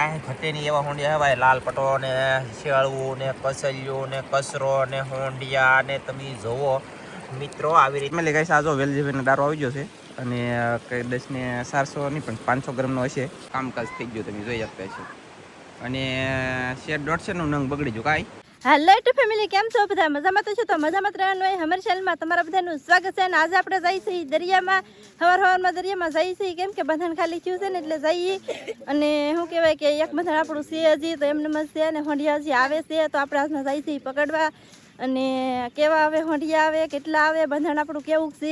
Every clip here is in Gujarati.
કાંઈ ઘટે નહીં એવા હોંડિયા હે ભાઈ. લાલ પટો ને શેળવું ને કસલિયું ને કસરો ને હોંડિયા ને તમે જોવો મિત્રો આવી રીતે મેં ગાઈસ આ જો વેલજીભાઈનો દારો આવી ગયો છે અને કઈ 10 ને 400 નહીં પણ 500 ગ્રામનો હશે. કામકાજ થઈ ગયું તમે જોઈ શકતા છો. અને શેર 150 નું નંગ બગડી ગયું કાંઈ. હેલો ટુ ફેમિલી, કેમ છો બધા? મજામાં તો છો તો મજામાં રહેવાનું હોય. અમારી ચેનલમાં તમારા બધાનું સ્વાગત છે. અને આજે આપણે જઈએ છીએ દરિયામાં, સવારમાં દરિયામાં જઈએ છીએ કેમ કે બંધન ખાલી થયું છે ને એટલે જઈએ. અને શું કહેવાય કે એક બંધન આપણું છે હજી તો એમને મસ્ત છે અને હોંડિયા હજી આવે છે તો આપણે આજના જઈએ છીએ પકડવા. અને કેવા આવે હોંડિયા આવે, કેટલા આવે, બંધન આપણું કેવું છે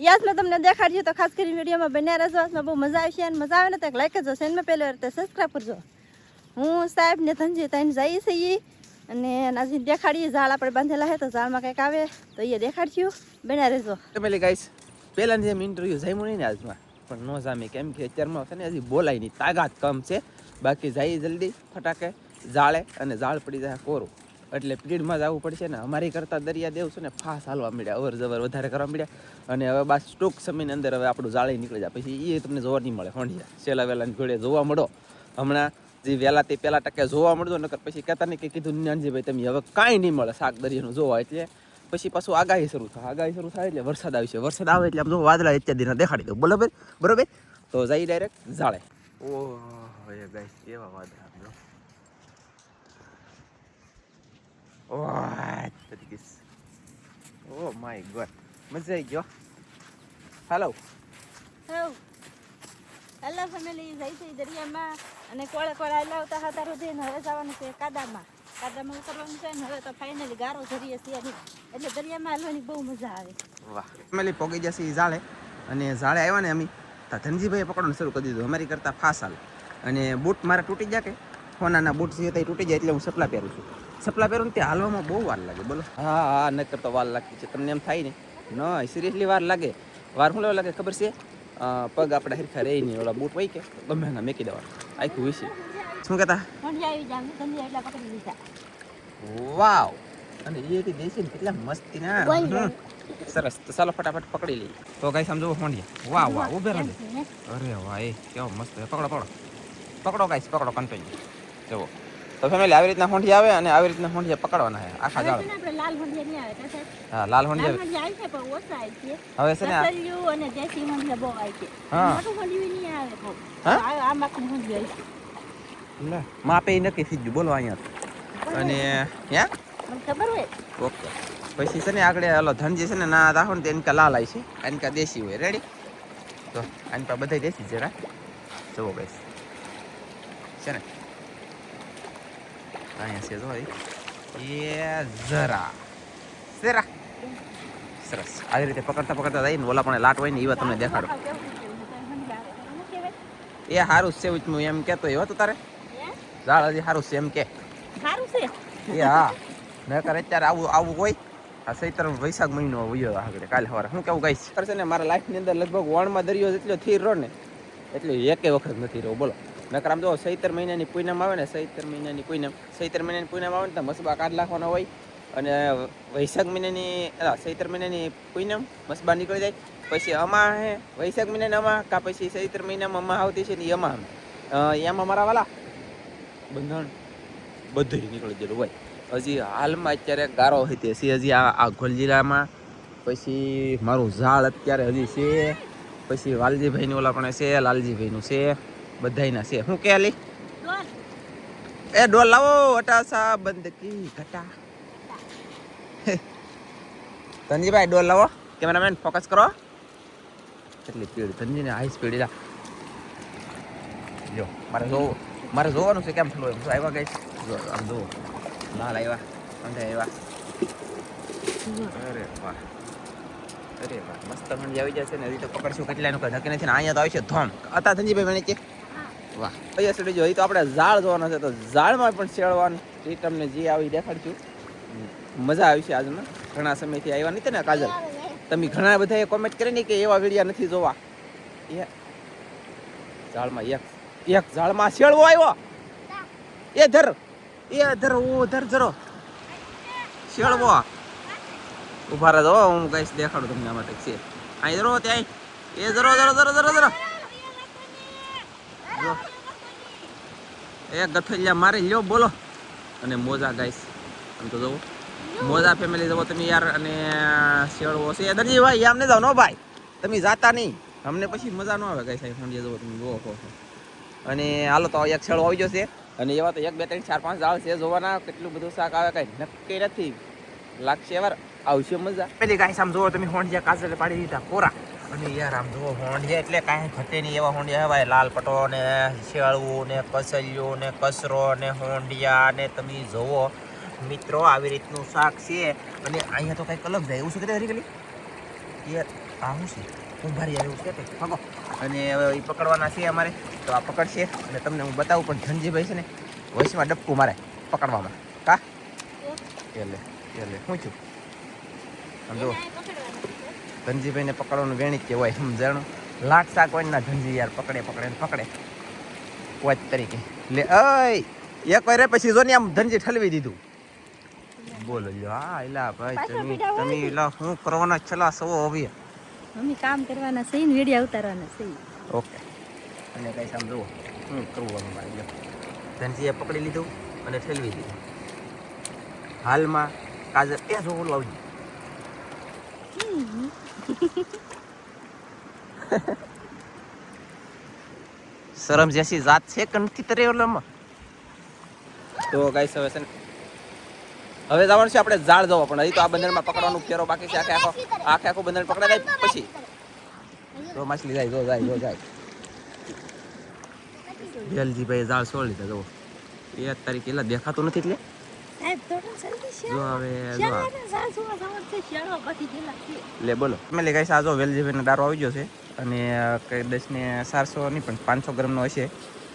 યાદ મેં તમને દેખાડ્યું. તો ખાસ કરીને વિડીયોમાં બન્યા રહેજો. આજમાં બહુ મજા આવશે અને મજા આવે ને તો એક લાઈક કરજો, ચેનલમાં પહેલી વાર તો સબસ્ક્રાઈબ કરજો. હું સાહેબ ને ધનજી તઈને જઈએ છીએ અને નાજી દેખાડીએ ઝાડ આપણે બાંધેલા છે તો ઝાડમાં કંઈક આવે તો એ દેખાડશું. બના રહેજો ફેમિલી ગાઈસ. પહેલાની જેમ ઇન્ટરવ્યૂ જામ્યું નહીં ને આજમાં પણ ન જામી કેમ કે અત્યારમાં છે ને હજી બોલાય નહીં, તાકાત કમ છે. બાકી જઈએ જલ્દી ફટાકે ઝાડે અને ઝાડ પડી જાય કોરું એટલે પીડમાં જવું પડશે ને. અમારી કરતાં દરિયા દેવ છે ને ફાસ હાલવા મળ્યા, અવર જવર વધારે કરવા મળ્યા. અને હવે બસ ટૂંક સમયની અંદર હવે આપણું ઝાડે નીકળી જાય પછી એ તમને જોવા નહીં મળે. હોંડિયા સેલા વેલાની ઘોડે જોવા મળો. હમણાં જે વહેલા તે પહેલા ટકે જોવા મળતો નકર પછી કહેતા નહીં કે કીધું નાનજીભાઈ તમે હવે કાંઈ નહીં મળે શાક દરિયાનું જોવા. એટલે પછી પાછું આગાહી શરૂ થાય એટલે વરસાદ આવશે. વરસાદ આવે એટલે આમ જો વાદળા ઇત્યાદિના દેખાડી દઉં. બરોબર તો જઈ ડાયરેક્ટ ઝાડે. ઓહ ગાઈસ કેવા વાદળા જો. ઓ માય ગોડ મજા આવી ગયો. હેલો હેલો ફેમિલી, જઈ છે દરિયામાં અને કોળે કોળે લાવતા હતા રૂધીને હવે જવાનું છે કાદામાં ઉતરવાનું છે ને હવે તો ફાઇનલી ગારો ધરીએ છીએ એટલે દરિયામાં હાલવાની બહુ મજા આવે. વાહ ફેમિલી પોગી જશે ઝાડે અને ઝાડે આવ્યા ને અમે તો ધનજીભાઈએ પકડવાનું શરૂ કરી દીધું. અમારી કરતાં ફાસ હાલ અને બૂટ મારે તૂટી જાય કે ફોનાના બૂટ છે તે તૂટી જાય એટલે હું સપલા પહેરું છું. સપલા પહેરું ને તે હાલવામાં બહુ વાર લાગે. બોલો હા નકર તો વાર લાગતી છે. તમને એમ થાય ને ન સિરિયસલી વાર લાગે. વાર શું લેવા લાગે ખબર છે? પગ આપણે હરખા રહી નહીં ઓલા બૂટ હોય કે ગમે ના મેકી દેવાનું આખું વિશે. શું કહેતા? વાવ અને એ દેશી ને કેટલા મસ્તી ના સરસ. તો ચાલો ફટાફટ પકડી લઈએ. તો ગાઈસ આમ જુઓ હોંડિયા. વાહ વાહ ઉભે રહેજો. અરે વાહ એ કેવો મસ્ત. પકડો ગાઈસ પકડો કન્ટિન્યુ જુઓ. તો ફેમિલી આવી રીતના હોંડિયા આવે અને આવી રીતના હોંડિયા પકડવાના છે આખા ઝાડ. લાલ હોંડિયા નહીં આવે તો હા લાલ હોંડિયા આવે છે પણ ઓછા આવે છે. હવે છે ને કસલિયું અને દેશી હોંડિયા બહુ આવે છે. હા મોટું હોંડિયું નહીં આવે બહુ. હા આ માખણ હોંડિયું આવે છે. લે માપે નક્કી થઈ ગયું બોલો અહીંયા. અને હે મને ખબર હોય. ઓકે પછી છે ને આગળ હાલો ધનજી છે ને ના રાખો ને તો એનકા લાલ આવી છે, એનકા દેશી હોય. રેડી? તો એનકા બધા દેશી છે. જુઓ ગાઈસ છે ને અહીંયા છે જો એ જરા સરસ. આવી રીતે પકડતા જઈએ ને ઓલા પણ લાટ હોય ને એવા તમને દેખાડો. એ સારું છે હું એમ કહેતો એવો તો તારે ઝાડ હજી સારું છે એમ કે સારું છે એ હા નકર અત્યારે આવું હોય. આ ચૈત્ર વૈશાખ મહિનો વયો આગળ કાલે સવારે શું કેવું ગાઈસ છે ને મારા લાઈફની અંદર લગભગ વણમાં દરિયો જેટલો થીર રહો ને એટલે એકે વખત નથી રહ્યો બોલો. નકર આમ જો ચૈત્ર મહિનાની પૂનમ આવે ને ચૈત્ર મહિનાની પૂનમ આવે ને તો મસબા કાઢ નાખવાના હોય. અને વૈશાખ મહિનાની ચૈત્ર મહિનાની પૂનમ મસબા નીકળી જાય. પછી અમા હે વૈશાખ મહિનાની અમા કા પછી ચૈત્ર મહિનામાં અમા આવતી છે ને એમાં મારા વાલા બંધણ બધું નીકળી ગયેલું હોય. હજી હાલમાં અત્યારે ગારો હોય તે છે હજી આ ઘોલ જિલ્લામાં. પછી મારું ઝાડ અત્યારે હજી છે. પછી વાલજીભાઈનું ઓલા પણ છે, લાલજીભાઈનું છે, બધાયના છે. શું કે આલી એ ડોલ લાવો અટાસા બંદકી ઘટા. ધનજીભાઈ ડોલ લાવો. કેમેરામેન ફોકસ કરો. કેટલી સ્પીડ ધનજીને હાઈ સ્પીડ લા જો મારે જોવાનું છે કેમ થયું એમ. આવ્યા ગઈ જો આમ જુઓ લાલ આવ્યા અંધા આવ્યા. અરે વાહ મસ્ત મંડી આવી જશે ને હજી તો પકડશું કેટલાનું કઈ નક્કી નથી ને. અહીંયા તો આવશે ધોમ હતા ધનજીભાઈ મને કે વાહ અહીંયા સુધી જો એ તો આપણે ઝાડ જોવાના છે તો ઝાડમાં પણ શેળવાનું એ તમને જે આવી દેખાડશું. મજા આવી છે આજમાં. ઘણા સમયથી આવ્યા નથી ને કાજલ તમે ઘણા બધાએ કોમેન્ટ કરી ને કે એવા વિડીયા નથી જોવા. એ ઝાડમાં એક ઝાડમાં શેળવો આવ્યો. એ ધર ઓ ધર જરો શેળવો ઉભા રહો હું કઈશ દેખાડું તમને આમાં છે. અહીં જરો ત્યાં એ જરો જો એક ગથલિયા મારી લ્યો બોલો. અને મોજા ગાઈસ આમ તો જુઓ મોજા ફેમિલી જુઓ તમે યાર. અને શેળવો છે દરજીભાઈ આમ નહીં જાવ નો ભાઈ, તમે જાતા નહીં અમને પછી મજા ન આવે ગાઈસ. અહીં ફોંડિયા જુઓ તમે જુઓ કહો. અને હાલો તો એક શેળવો આવી જશે. અને એવા તો 1 2 3 4 5 ઝાડ છે જોવાના. કેટલું બધું શાક આવે કઈ નક્કી નથી, લાગશે વાર આવશે મજા. પેલી ગાઈસ આમ જુઓ તમે હોંડિયા કાજલે પાડી દીધા કોરા. અને યાર આમ જુઓ હોંડિયા એટલે કાંઈ ઘટે નહીં એવા હોંડિયા હવાય. લાલ પટો ને શેળવું ને કસલિયું ને કસરો ને હોંડિયા ને તમે જુઓ મિત્રો આવી રીતનું શાક છે. અને અહીંયા તો કંઈક અલગ જાય એવું શું કહેતા હરીકલી યાર આ શું છે ઉભારી એવું છે કંઈક ફગો. અને હવે એ પકડવાના છે અમારે તો આ પકડશે અને તમને હું બતાવું. પણ ધનજીભાઈ છે ને વોઇસમાં ડબકું મારે પકડવામાં કા એટલે શું છું આમ જુઓ ધનજીભાઈને પકડવાનું વેણી જ હોય સમજાણું. લાખ શાક હોય ના ધનજી યાર પકડે કોચ તરીકે લે અય એક વાર પછી જો ને આમ ધનજી ઠલવી દીધું. બોલો લ્યો હા એલા ભાઈ તમે એલા શું કરવાના છેલ્લા સવો હવે મમ્મી કામ કરવાના છે ને વિડિયો ઉતારવાના છે. ઓકે અને કઈ સામ જુઓ શું કરવાનું મારે લ્યો. ધનજીએ પકડી લીધું અને ઠલવી દીધું. હાલમાં કાજલ એ જો ઓલું આવજો શરમ જેસી જાત છે કે નથી તરે ઓલામાં. તો ગાઈસ હવે છે ને હવે જવાનું છે આપણે ઝાડ જવા. પણ હજી તો આ બંદરમાં પકડવાનું ફેરો બાકી છે. આખો બંદર પકડાય પછી તો માછલી જાય જો જાય. વેલજીભાઈ ઝાડ છોડી લીધા જુઓ. 1 તારીખ એલા દેખાતું નથી એટલે જો હવે લે બોલો મેં ગાઈસ આ જો વેલજીભાઈનો દારો આવી ગયો છે. અને કઈ 10 ને 400 નહીં પણ 500 ગ્રામનો હશે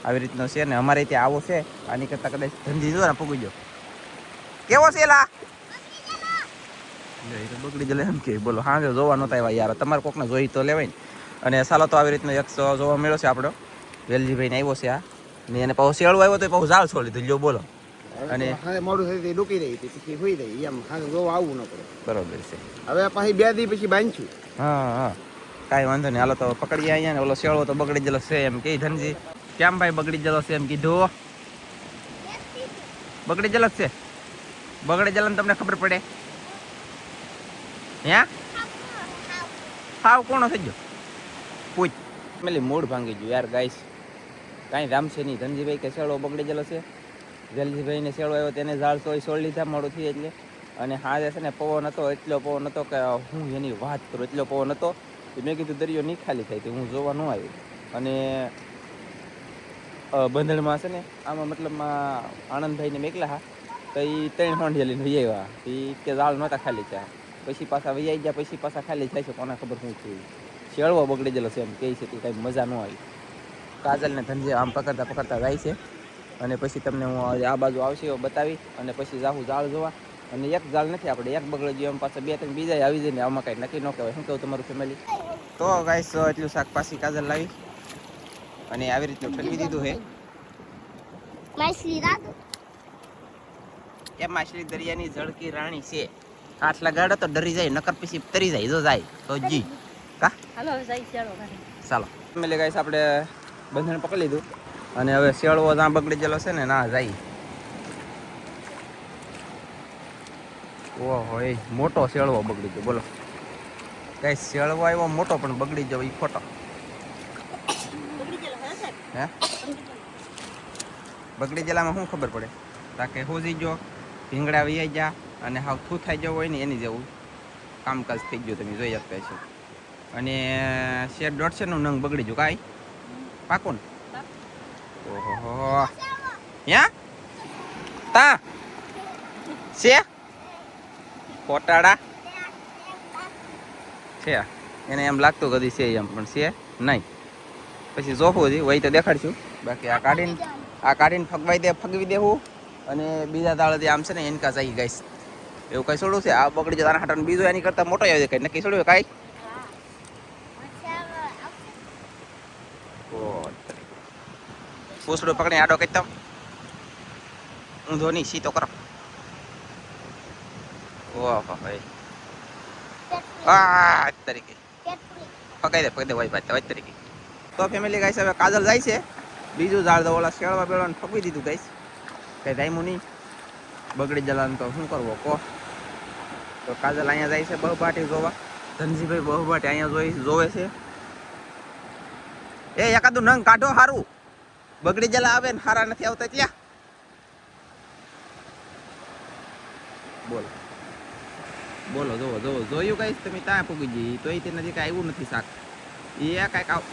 આવી રીતનો છે. ને અમારે ત્યાં આવો છે આની કરતાં કદાચ ધનજી જો ને પૂગી ગયો કેવો છે એલા બગડી જલે એમ કે બોલો. હા જોવા નહોતા આવ્યા યાર તમારે કોકને જોઈ તો લેવાય ને. અને સાલો તો આવી રીતનો 100 જોવા મળ્યો છે આપણો વેલજીભાઈને આવ્યો છે આ. ને એને પાછું શેળું આવ્યો તો પાછું ઝાડ છોડી દીધું લ્યો બોલો. અને મોડું થઈ ડૂકી રહી હતી પછી હોઈ રહી એમ જોવા આવવું ન પડે. બરોબર છે હવે પાછી 2 દી પછી બાંધશું. હા કાંઈ વાંધો નહીં હાલો તો પકડીએ અહીંયા ને. ઓલો શેળવો તો બગડી ગયેલો છે એમ કે ધનજી કેમ ભાઈ બગડી ગયેલો છે એમ કીધું. બગડી ગયેલો છે બગડી ગયેલો તમને ખબર પડે હે હાવ કોણો થઈ ગયો પૂછ મેલી મૂડ ભાંગી ગયું યાર ગાઈસ. કાંઈ રામ છે નહીં. ધનજીભાઈ કે શેળવો બગડી ગયેલો છે. વેલજીભાઈને શેળવો આવ્યો તેને ઝાડ તો સોળ લીધા મોડું થઈ એટલે. અને હાજે છે ને પવન હતો એટલો પવન હતો કે હું એની વાત કરું એટલો પવન હતો. મેં કીધું દરિયો નહીં ખાલી થાય તો હું જોવા ન આવ્યું. અને બંધણમાં છે ને આમાં મતલબમાં આનંદભાઈને મેકલા હા તો એ 3 હોંડિયા લઈને વહી આવ્યા. એ કે ઝાડ નહોતા ખાલી ત્યાં પછી પાછા વહી આવી ગયા પછી પાછા ખાલી થાય છે. કોને ખબર શું થયું. શેળવો બગડી ગયેલો છે એમ કહે છે કે કાંઈ મજા ન આવી. કાજલને ધનજી આમ પકડતા જાય છે. અને પછી તમને હું આ બાજુ આવશે એવો બતાવી અને પછી જાઉં ઝાડ જોવા. અને એક ઝાડ નથી આપણે એક બગડી ગયો એમ પાછા 2 3 બીજા આવી જાય ને આમાં કાંઈ નક્કી ન કહેવાય. શું કહું તમારું ફેમિલી. તો ગાઈસ એટલું શાક પાછી કાજલ લાવી અને આવી રીતનું ઠલવી દીધું છે. એ માછલી દરિયાની ઝળકી રાણી છે. હાથ લગાડો તો ડરી જાય નકર પછી તરી જાય જો જાય તો જી કા હાલો હવે જાય શેળો ચાલો ફેમિલી ગાઈસ આપણે બંધન પકડી લીધું. અને હવે શેળવો જ્યાં બગડી ગયેલો છે ને ના જાય. ઓહો એ મોટો શેળવો બગડી ગયો બોલો ગાઈસ. શેળવો આવ્યો મોટો પણ બગડી ગયો એ ખોટો હે બગડી ગયેલામાં શું ખબર પડે તાકે હોજી ગયો ભીંગડા વૈયા ગયા અને હાવ થૂ થઈ ગયો હોય ને એની જેવું કામકાજ થઈ ગયું તમે જોઈ શકતા છો. અને શેર 150 નંગ બગડી ગયું કાંઈ પાકું ને. ઓહો યા તા છે કોટાડા છે એને એમ લાગતું કદી છે એમ પણ છે નહીં. પછી જોખું જ વહી તો દેખાડશું. બાકી આ કાઢીને ફગવી દેવું. અને બીજા દાળથી આમ છે ને એનકા જાય ગાઈસ એવું કઈ છોડું છે. આ બગડી જતા હાટાનો બીજો એની કરતા મોટો આવી જાય કઈ નક્કી છોડ્યું કાંઈ. પૂછડું પકડી આડો કઈ તમ ઊંધો નહીં સીતો કરો. ઓહો ભાઈ આ તરીકે પકડી દે ભાઈ ભાઈ તરીકે. તો ફેમિલી ગાઈસ હવે કાજલ જાય છે બીજું ઝાડ તો ઓલા શેળવા બેળવાને ઠોકી દીધું ગાઈસ, કઈ ટાઈમું નહીં, બગડી જલાને તો શું કરવો કહો. તો કાજલ અહીંયા જાય છે બહુભાટી જોવા, ધનજીભાઈ બહુભાટી અહીંયા જોવે છે. એ એકાદું નંગ કાઢો સારું, બગડી જલા આવે ને સારા નથી આવતા ત્યાં. બોલો બોલો, જોવો જોવો, જોયું ગાઈસ તમે ત્યાં પૂગી જઈ તોય તે નજીક આવ્યું નથી શાક. એ કાંઈક આવ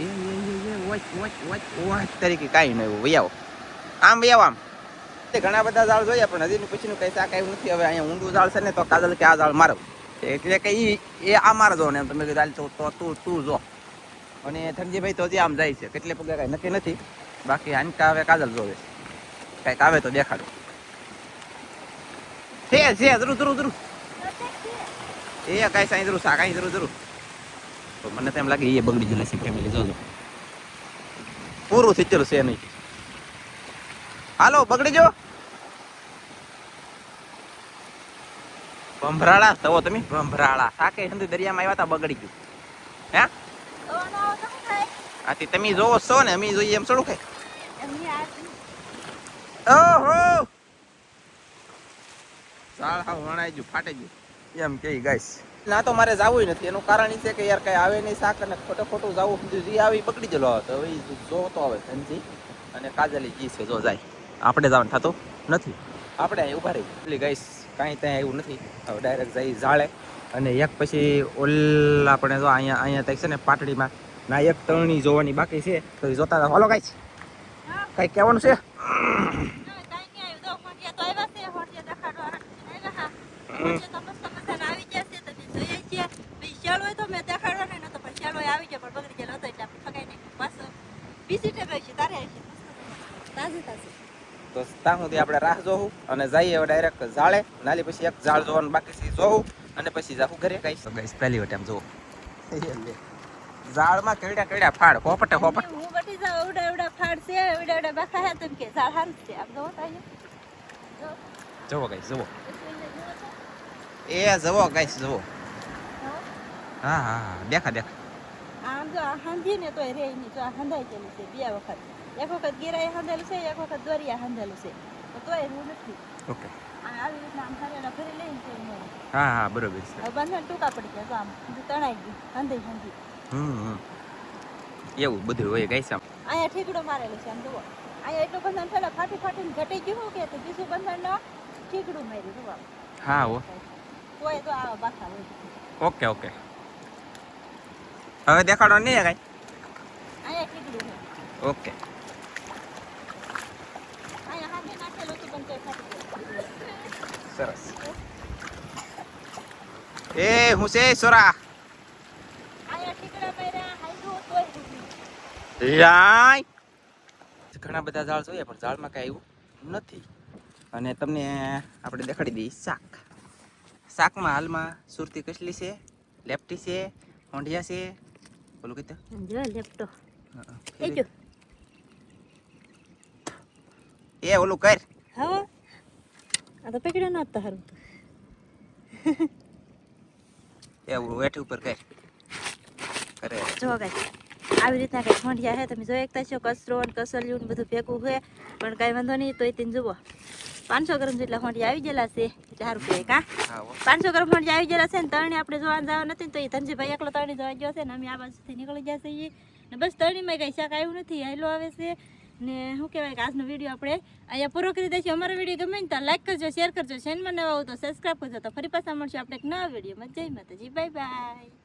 તરીકે કાંઈ નહીં આવ્યું. વૈયાવો આમ વૈયાવો આમ. ઘણા બધા ઝાડ જોયા પણ હજી પછીનું કઈ શાક આવ્યું નથી. હવે અહીંયા ઊંડું ઝાડ છે ને તો કાજલ કે આ ઝાડ મારો, એટલે કે એ આ મારો જો ને એમ તમે કીધું તો તું જો. અને ધનજીભાઈ તો હજી આમ જાય છે, કેટલે પગે કાંઈ નક્કી નથી. બાકી આનકા હવે કાજલ જોવે કાંઈક આવે તો દેખાડો. છે જરૂર જરૂર જરૂર એ કાંઈ સાંઈ જરૂર શાક અહીં જરૂર તો મને તો એમ લાગે એ બગડી ગયેલા છે ફેમિલી. જોજો પૂરું થયેલું છે નહીં. હાલો બગડી જો ભંભરાળા થવો તમે, ભંભરાળા શાકે હિન્દુ દરિયામાં આવ્યા હતા બગડી ગયું. હે આથી તમે જોવો છો ને અમે જોઈએ એમ થોડું કઈ. ઓહો ઝાડ હાવ વણાઈ ગયું, ફાટી ગયું એમ કે ગાઈસ. ના તો મારે જવું નથી, એનું કારણ એ છે કે યાર કઈ આવે નહીં શાક, અને ખોટું જવું જે આવી બગડી ગયેલો હતો. હવે જોતો આવે ધનજી અને કાજલી જી છે જો જાય, આપણે જવાનું થતું નથી. આપણે અહીં ઉભા રહી એટલે ગાઈસ કાંઈ ત્યાં એવું નથી. હવે ડાયરેક્ટ જઈ ઝાડે અને એક પછી ઓલા આપણે જો અહીંયા ત્યાં છે ને પાટડીમાં ના એક તરણી જોવાની બાકી છે તો એ જોતા હતા. હાલો ગાઈસ કઈ કહેવાનું છે? તો ત્યાં સુધી આપણે રાહ જોવું અને જઈએ હવે ડાયરેક્ટ ઝાડે. નાલી પછી એક ઝાડ જોવાનું બાકી છે જોવું અને પછી જાવું ઘરે. કઈ ગઈશ પહેલી વખત એમ જોવું ઝાડમાં કેવડા કેવડા ફાડ હોપટે હોપટ. હું બટી જાવ એવડા એવડા ફાડ છે, એવડા એવડા બાકા હે તેમ કે ઝાડ હારું છે. આમ જોવો તાઈએ જુઓ ગાઈસ જુઓ, એ જુઓ ગાઈસ જુઓ. હા હા હા દેખા દેખા. આમ જો આ હાંધી ને તોય રે ની જો આ હંધાઈ ગયેલું છે બે વખત. એક વખત ગીરાએ હંધેલું છે, એક વખત દોરિયા હંધેલું છે, તો તોય હું નથી. ઓકે આવી રીતના આમ હરેડા ફરી લઈને છે મેં. હા હા બરોબર છે. હવે બંધન ટૂંકા પડી ગયા તો આમ તણાઈ ગયું હંધી હંધી. એવું બધું હોય ગાઈસ. આમ અહીંયા ઠીકડો મારેલું છે આમ જુઓ. અહીંયા એટલું બંધન પેલા ફાટી ફાટીને ઘટી ગયું કે તો બીજું બંધન ઠીકડું માર્યું જુઓ. હા હો તોય તો આવા બાખા હોય. ઓકે ઓકે હવે દેખાડો નહીં કાંઈ. અહીંયા ઠીકડું છે. ઓકે અહીંયા હાથે નાખેલું હતું પણ તોય ફાટી ગયું. સરસ. એ હું છે સોરા અહીંયા ઠીકડા માર્યા હાઈડું તોય ફૂટ્યું. યાય ઘણા બધા ઝાડ જોઈએ પણ ઝાડમાં કાંઈ આવ્યું નથી. અને તમને આપણે દેખાડી દઈએ શાક. શાકમાં હાલમાં સુરતી કસલી છે, લેપટી છે, હોંડિયા છે, બોલું કીધું જો લેપટો એ ઓલું કર. હા આ તો પકડ્યો ન હતો હારું. એ વેઠ ઉપર કર કરે. જો ગાઈસ આવી રીતના કંઈક હોંડિયા છે, તમે જોઈ શકતા છો. કચરો અને કસલિયું ને બધું ભેગું છે પણ કાંઈ વાંધો નહીં. તોય તેને જુઓ 500 ગ્રામ જેટલા હોંડિયા આવી ગયેલા છે એટલે સારું કહેવાય. કા 500 ગ્રામ હોંડિયા આવી ગયેલા છે ને તરણી આપણે જોવા જવા નથી તો એ ધનજીભાઈ એકલો તરણી જોવા ગયો છે ને અમે આ બાજુથી નીકળી ગયા છીએ ને બસ તરણીમાં કંઈ શાક આવ્યું નથી. હેલો આવે છે ને શું કહેવાય કે આજનો વિડીયો આપણે અહીંયા પૂરો કરી દઈશું. અમારો વિડીયો ગમે ને તો લાઈક કરજો, શેર કરજો, ચેનલમાં નવા આવો તો સબસ્ક્રાઈબ કરજો. તો ફરી પાછા મળશું આપણે એક નવા વિડીયોમાં. જય માતાજી, બાય બાય.